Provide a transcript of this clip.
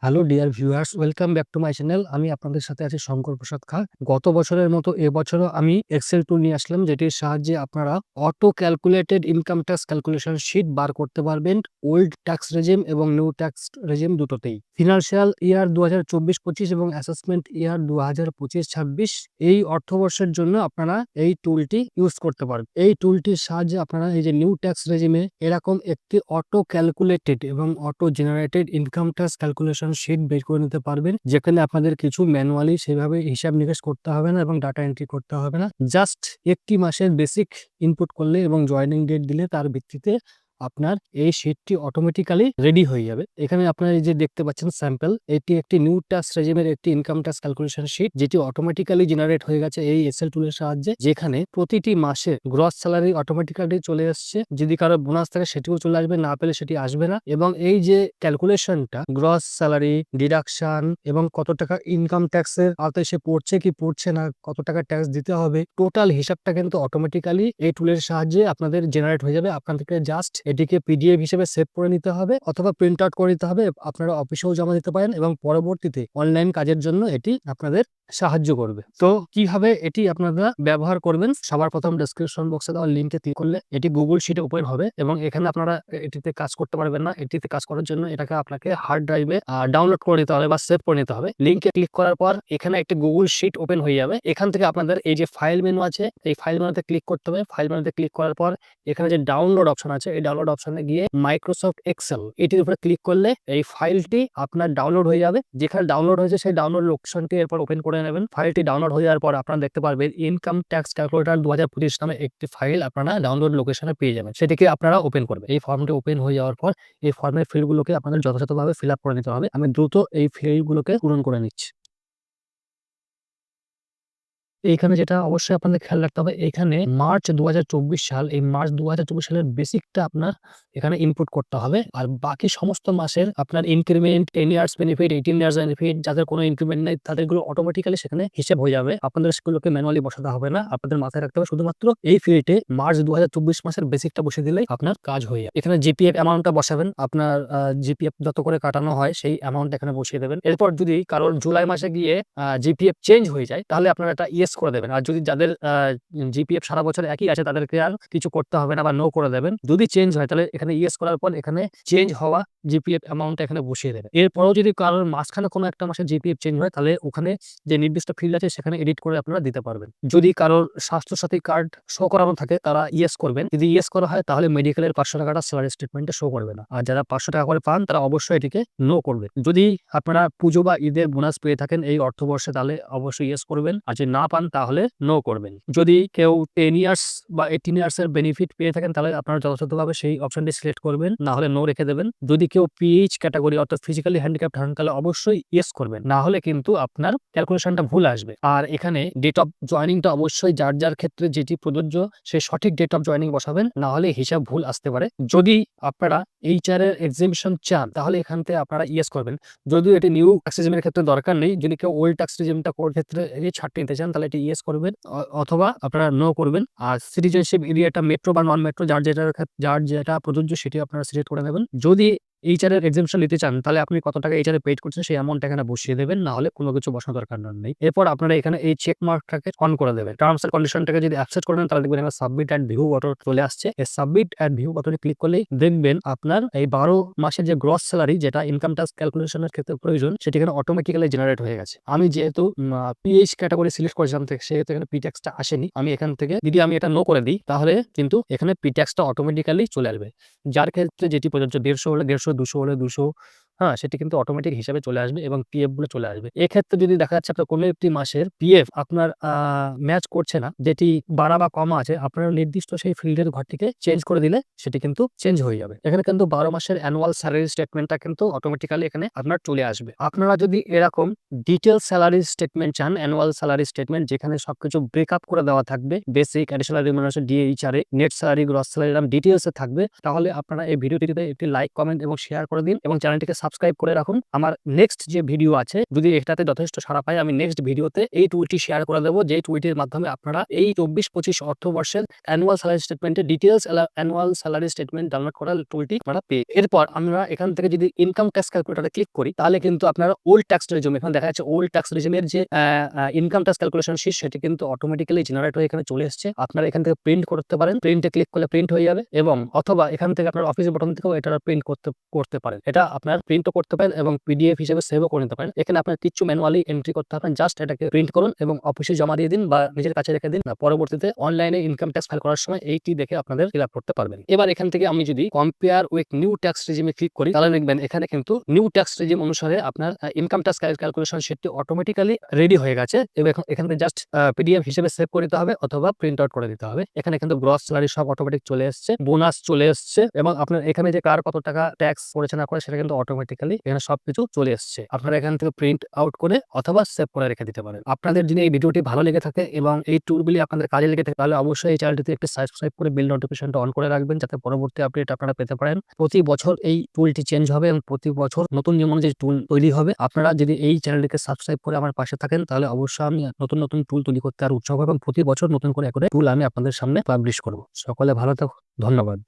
Hello dear viewers, welcome back to my channel. আমি আপনাদের সাথে আছি শঙ্কর প্রসাদ খা। গত বছরের মতো এবছরও আমি এক্সেল টুল নিয়ে আসলাম, যেটির সাহায্যে আপনারা auto calculated income tax calculation sheet বার করতে পারবেন ওল্ড ট্যাক্স রেজিম এবং নিউ ট্যাক্স রেজিম দুটোতেই। ফিনান্সিয়াল ইয়ার 2024-25 এবং অ্যাসেসমেন্ট ইয়ার 2025-26 এই অর্থবর্ষের জন্য আপনারা এই টুলটি ইউজ করতে পারবেন। এই টুলটির সাহায্যে আপনারা এই যে নিউ ট্যাক্স রেজিমে এরকম একটি অটো ক্যালকুলেটেড এবং auto generated income tax calculation sheet বের করে নিতে পারবেন, যেখানে আপনাদের কিছু ম্যানুয়ালি সেভাবে হিসাব নিকাশ করতে হবে না এবং ডাটা এন্ট্রি করতে হবে না। জাস্ট একটি মাসের বেসিক ইনপুট করলে এবং জয়েনিং ডেট দিলে তার ভিত্তিতে আপনার এই শিটটি অটোমেটিক্যালি রেডি হয়ে যাবে। এখানে আপনারা এই যে দেখতে পাচ্ছেন স্যাম্পল, এটি একটি নিউ ট্যাক্স রেজিমের একটি ইনকাম ট্যাক্স ক্যালকুলেশন শিট, যেটি অটোমেটিক্যালি জেনারেট হয়ে গেছে এই এক্সেল টুলের সাহায্যে, যেখানে প্রতিটি মাসে গ্রস স্যালারি অটোমেটিক্যালি চলে আসছে। যদি কারো বোনাস থাকে সেটিও চলে আসবে, না পেলে সেটি আসবে না। এবং এই যে ক্যালকুলেশনটা গ্রস স্যালারি, ডিডাকশন এবং কত টাকা ইনকাম ট্যাক্সের আওতায় সে পড়ছে কি পড়ছে না, কত টাকা ট্যাক্স দিতে হবে, টোটাল হিসাবটা কিন্তু অটোমেটিক্যালি এই টুলের সাহায্যে আপনাদের জেনারেট হয়ে যাবে। আপনাদেরকে জাস্ট এটিকে পিডিএফ হিসেবে সেভ করে নিতে হবে অথবা প্রিন্ট আউট করে নিতে হবে। আপনারা অফিসেও জমা দিতে পারেন এবং পরবর্তীতে অনলাইন কাজের জন্য এটি আপনাদের সাহায্য করবে। তো কিভাবে এটি আপনারা ব্যবহার করবেন, সবার প্রথম ডেসক্রিপশন বক্সে দেওয়া লিঙ্কে ক্লিক করলে এটি গুগল শিটে ওপেন হবে এবং এখানে আপনারা এটিতে কাজ করতে পারবেন না। এটিতে কাজ করার জন্য এটাকে আপনাকে হার্ড ড্রাইভে ডাউনলোড করে নিতে হবে বা সেভ করে নিতে হবে। লিঙ্কে ক্লিক করার পর এখানে একটি গুগল শিট ওপেন হয়ে যাবে। এখান থেকে আপনাদের এই যে ফাইল মেনু আছে, এই ফাইল মেনুতে ক্লিক করতে হবে। ফাইল মেনুতে ক্লিক করার পর এখানে যে ডাউনলোড অপশন আছে, এই ডাউনলোড অপশনে গিয়ে মাইক্রোসফট এক্সেল এটির উপরে ক্লিক করলে এই ফাইলটি আপনার ডাউনলোড হয়ে যাবে। যেখানে ডাউনলোড হয়েছে সেই ডাউনলোড লোকেশনটি এরপর ওপেন করে নেবেন। ফাইলটি ডাউনলোড হয়ে যাওয়ার পর আপনারা দেখতে পারবেন ইনকাম ট্যাক্স ক্যালকুলেটর 2025 নামে একটি ফাইল আপনারা ডাউনলোড লোকেশনে পেয়ে যাবেন। সেটিকে আপনারা ওপেন করবেন। এই ফর্মটি ওপেন হয়ে যাওয়ার পর এই ফর্মের ফিল্ডগুলোকে আপনাদের যথাযথভাবে ফিল আপ করে নিতে হবে। আমি দ্রুত এই ফিল্ডগুলোকে পূরণ করে নিচ্ছি। এইখানে যেটা অবশ্যই আপনাদের খেয়াল রাখতে হবে, এখানে মার্চ 2024 সাল, এই মার্চ 2024 সালের বেসিকটা আপনার এখানে ইনপুট করতে হবে। আর বাকি সমস্ত মাসের আপনার increment, 10 years benefit, 18 years benefit, যাদের কোনো ইনক্রিমেন্ট নেই তাদেরগুলো অটোমেটিক্যালি সেখানে হিসেব হয়ে যাবে। আপনাদের সেগুলোকে ম্যানুয়ালি বসাতে হবে না। আপনাদের মাথায় রাখতে হবে শুধুমাত্র এই ফিল্ডে মার্চ 2024 মাসের বেসিকটা বসিয়ে দিলেই আপনার কাজ হয়ে যাবে। এখানে জিপিএফ অ্যামাউন্টটা বসাবেন। আপনার জিপিএফ যত করে কাটানো হয় সেই অ্যামাউন্ট এখানে বসিয়ে দেবেন। এরপর যদি কারোর জুলাই মাসে গিয়ে জিপিএফ চেঞ্জ হয়ে যায় তাহলে আপনারা এটা ইয়েস করে দেবেন। আর যদি যাদের জিপিএফ সারা বছর একই আছে তাদেরকে আর কিছু করতে হবে না বা নো করে দেবেন। যদি চেঞ্জ হয় তাহলে এখানে ইয়েস করার পর এখানে চেঞ্জ হওয়া জিপিএফ অ্যামাউন্টটা এখানে বসিয়ে দেবেন। এরপরেও যদি কারোর মাঝখানে কোনো একটা মাসে জিপিএফ চেঞ্জ হয় তাহলে ওখানে যে নির্দিষ্ট ফিল্ড আছে সেখানে এডিট করে আপনারা দিতে পারবেন। যদি কারোর স্বাস্থ্যসাথী কার্ড শো করানো থাকে তারা ইয়েস করবেন। যদি ইয়েস করা হয় তাহলে মেডিকেলের 500 টাকাটা স্যালারি স্টেটমেন্টে শো করবে না। আর যারা 500 টাকা করে পান তারা অবশ্যই এটিকে নো করবে। যদি আপনারা পুজো বা ঈদের বোনাস পেয়ে থাকেন এই অর্থবর্ষে তাহলে অবশ্যই ইয়েস করবেন। আর যদি না পান তাহলে নো করবেন। যদি কেউ 10 ইয়ার্স বা 18 ইয়ার্স এর বেনিফিট পেয়ে থাকেন তাহলে আপনারা যথাযথভাবে সেই অপশনটি সিলেক্ট করবেন, না হলে নো রেখে দেবেন। যদি কেউ পিএইচ ক্যাটাগরি অর্থাৎ ফিজিক্যালি হ্যান্ডিক্যাপ্ট হন তাহলে অবশ্যই ইয়েস করবেন, না হলে কিন্তু আপনার ক্যালকুলেশনটা ভুল আসবে। আর এখানে ডেট অফ জয়েনিংটা অবশ্যই যার যার ক্ষেত্রে যেটি প্রযোজ্য সেই সঠিক ডেট অফ জয়েনিং বসাবেন, না হলে হিসাব ভুল আসতে পারে। যদি আপনারা এইচআর এর এক্সিবিশন চান তাহলে এখান থেকে আপনারা ইয়েস করবেন। যদিও এটি নিউ ট্যাক্স রেজিমের ক্ষেত্রে দরকার নেই। যদি কেউ ওল্ড ট্যাক্স রেজিমটা কোর ক্ষেত্রে এই ছাড়টি নিতে চান তাহলে এটি ইয়েস করবেন অথবা আপনারা নো করবেন। আর সিটিজেনশিপ এরিয়াটা মেট্রো বা নন মেট্রো যার যেটা প্রযোজ্য সেটি আপনারা সিলেক্ট করে নেবেন। যদি এইচআর এর এক্সামশন নিতে চান তাহলে আপনি কত টাকা এইচআর এ পেইড করছেন সেই অ্যামাউন্ট এখানে বসিয়ে দেবেন, না হলে কোনো কিছু বসানোর দরকার নেই। এরপর আপনারা এখানে এই চেক মার্কটাকে অন করে দেবেন। টার্মস এন্ড কন্ডিশনটাকে যদি অ্যাকসেপ্ট করে নেন তাহলে দেখবেন এখানে সাবমিট এন্ড ভিউ বাটন চলে আসছে। এই সাবমিট এন্ড ভিউ বাটনে ক্লিক করলেই দেখবেন আপনার এই 12 মাসের যে গ্রস স্যালারি যেটা ইনকাম ট্যাক্স ক্যালকুলেশনের ক্ষেত্রে প্রয়োজন সেটি এখানে অটোমেটিক্যালি জেনারেট হয়ে গেছে। আমি যেহেতু পিএইচ ক্যাটাগরি সিলেক্ট করেছিলাম সেহেতু এখানে পি ট্যাক্সটা আসেনি। আমি এখান থেকে যদি আমি এটা নো করে দিই তাহলে কিন্তু এখানে পি ট্যাক্সটা অটোমেটিক্যালি চলে আসবে। যার ক্ষেত্রে যেটি প্রযোজ্য 150 হলে 150, 200 হলে 200, হ্যাঁ, সেটি কিন্তু অটোমেটিক হিসাবে চলে আসবে এবং পিএফ গুলো চলে আসবে। এক্ষেত্রে যদি দেখা যাচ্ছে আপনার কোনো একটি মাসের পিএফ আপনার ম্যাচ করছে না, যেটি বাড়া বা কমা আছে, আপনারা নির্দিষ্ট সেই ফিল্ডের ঘরটিকে চেঞ্জ করে দিলে সেটি কিন্তু চেঞ্জ হয়ে যাবে। এখানে কিন্তু 12 মাসের অ্যানুয়াল স্যালারি স্টেটমেন্টটা কিন্তু অটোমেটিক্যালি এখানে আপনার চলে আসবে। আপনারা যদি এরকম ডিটেইল স্যালারি স্টেটমেন্ট চান, অ্যানুয়াল স্যালারি স্টেটমেন্ট যেখানে সবকিছু ব্রেকআপ করে দেওয়া থাকবে, basic, additional remuneration, DHRA, net salary, gross salary এরকম ডিটেইলসে থাকবে, তাহলে আপনারা এই ভিডিওটিতে একটি লাইক, কমেন্ট এবং শেয়ার করে দিন এবং চ্যানেলটিকে সাবস্ক্রাইব করে রাখুন। আমার নেক্সট যে ভিডিও আছে, যদি এটাতে যথেষ্ট সাড়া পায়, আমি নেক্সট ভিডিওতে এই টুলটি শেয়ার করে দেবো, যে টুলটির মাধ্যমে আপনারা এই 24-25 অর্থবর্ষের অ্যানুয়াল স্যালারি স্টেটমেন্টের details annual salary statement download করার টুলটি আপনারা পেয়ে। এরপর আমরা এখান থেকে যদি ইনকাম ট্যাক্স ক্যালকুলেটরে ক্লিক করি, তাহলে কিন্তু আপনারা ওল্ড ট্যাক্স রেজিউম, এখানে দেখা যাচ্ছে ওল্ড ট্যাক্স রেজিউমের যে ইনকাম ট্যাক্স ক্যালকুলেশন শিট, সেটি কিন্তু অটোমেটিক্যালি জেনারেট হয়ে এখানে চলে এসেছে। আপনারা এখান থেকে প্রিন্ট করতে পারেন, প্রিন্টে ক্লিক করলে প্রিন্ট হয়ে যাবে, এবং অথবা এখান থেকে আপনার অফিস বাটন থেকেও এটা প্রিন্ট করতে পারেন। এটা আপনার প্রিন্টও করতে পারেন এবং পিডিএফ হিসেবে সেভও করে নিতে পারেন। এখানে আপনার কিছু ম্যানুয়ালি এন্ট্রি করতে হবে, জাস্ট এটাকে প্রিন্ট করুন এবং অফিসে জমা দিয়ে দিন বা নিজের কাছে রেখে দিন। পরবর্তীতে অনলাইনে ইনকাম ট্যাক্স ফাইল করার সময় এইটি দেখে আপনাদের ফিল আপ করতে পারবেন। এবার এখান থেকে আমি যদি কম্পেয়ার উইথ নিউ ট্যাক্স রেজিমে ক্লিক করি, তাহলে দেখবেন এখানে কিন্তু নিউ ট্যাক্স রেজিম অনুসারে আপনার ইনকাম ট্যাক্স ক্যালকুলেশন শিটটি অটোমেটিক্যালি রেডি হয়ে গেছে এবং এখান থেকে জাস্ট পিডিএফ হিসেবে সেভ করে দিতে হবে অথবা প্রিন্ট আউট করে দিতে হবে। এখানে কিন্তু গ্রস স্যালারি সব অটোমেটিক চলে এসেছে, বোনাস চলে এসেছে, এবং আপনার এখানে যে কার কত টাকা ট্যাক্স করেছে না করে সেটা কিন্তু অটোমেটিক্যালি এখানে সবকিছু চলে এসেছে। আপনারা এখান থেকে প্রিন্ট আউট করে অথবা সেভ করে রেখে দিতে পারেন। আপনাদের যদি এই ভিডিওটি ভালো লেগে থাকে এবং এই টুলগুলি আপনাদের কাজে লেগে থাকে, তাহলে অবশ্যই এই চ্যানেলটিতে একটি সাবস্ক্রাইব করে বেল নোটিফিকেশনটা অন করে রাখবেন, যাতে পরবর্তী আপডেট আপনারা পেতে পারেন। প্রতি বছর এই টুলটি চেঞ্জ হবে এবং প্রতি বছর নতুন যেমন যে টুল তৈরি হবে। আপনারা যদি এই চ্যানেলটিকে সাবস্ক্রাইব করে আমার পাশে থাকেন, তাহলে অবশ্যই আমি নতুন নতুন টুল তৈরি করতে আর উৎসাহ এবং প্রতি বছর নতুন করে টুল আমি আপনাদের সামনে পাবলিশ করব। সকলে ভালো থাকুন, ধন্যবাদ।